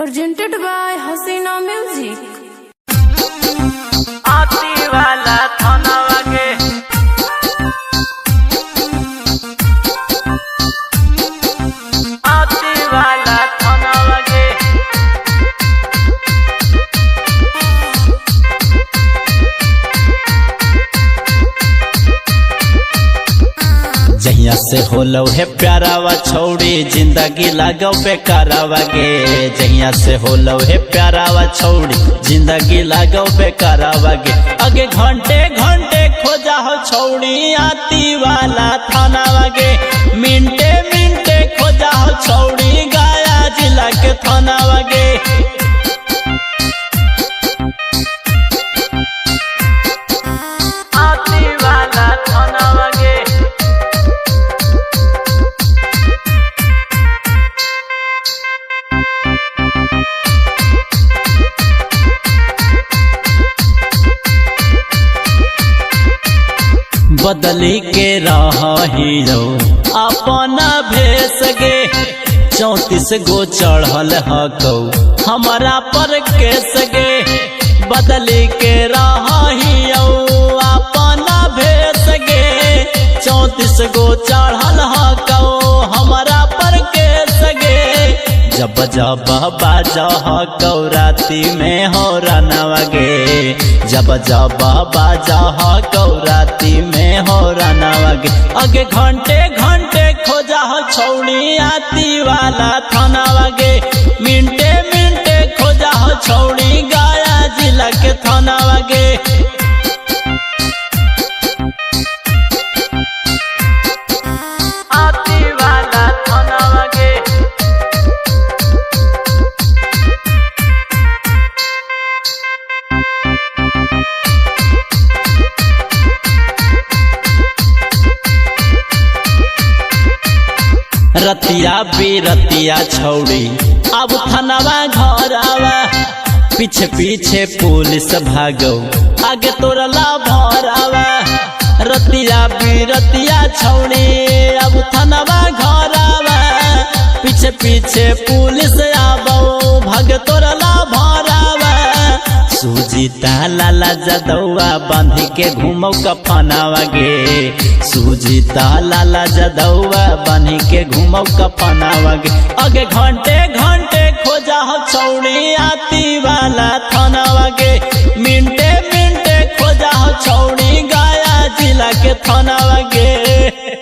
presented by Hasina Music। आती वाला थाना वागे आती वाला थाना वागे जहिया से होलो है प्यारा वा छौड़ी जिंदगी लागो बेकारावा गे। जहिया से होलो है प्यारा वा छौड़ी जिंदगी लागो बेकारावा गे। आगे घंटे घंटे खोजा हो छौड़ी आती वाला थाना वागे। मिनटे मिनटे खोजा हो छौड़ी गया जिला के थाना वागे। आती वाला थाना वागे बदली के रहियो अपना भेस गे। 34 गो चढ़ल हकौ हमारा पर केस गे। बदली के रहियो अपना भेस गे। 34 गो चढ़ल हकौ हमारा पर केस गे। जब जब बाजा हकौ राती में हो रनवा गे। जब जब बाजा हकौ राती में हो रनवा गे। आगे घंटे घंटे खोजा हो छौड़ी आती वाला थाना वागे। मिनटे मिनटे खोजा हो छौड़ी गया जिला के थाना वागे। आती वाला थाना वागे रतिया बिरतिया छौड़ी अब थानावा घर आवा। पीछे पीछे पुलिस भागो आगे तोरला भरावा। रतिया बिरतिया छौड़ी अब थानावा घर आवा। पीछे पीछे पुलिस आवो भाग तोरला भरावा। सुजीता लाला जदौआ बांध के घूमौ कफनावा गे। सुजीता लाला जदौआ बांध के घूमौ कफनावा गे। आगे घंटे घंटे खोजा हो छौड़ी आती वाला थानावा गे। मिनटे मिनटे खोजा हो छौड़ी गया जिला के थानावा गे।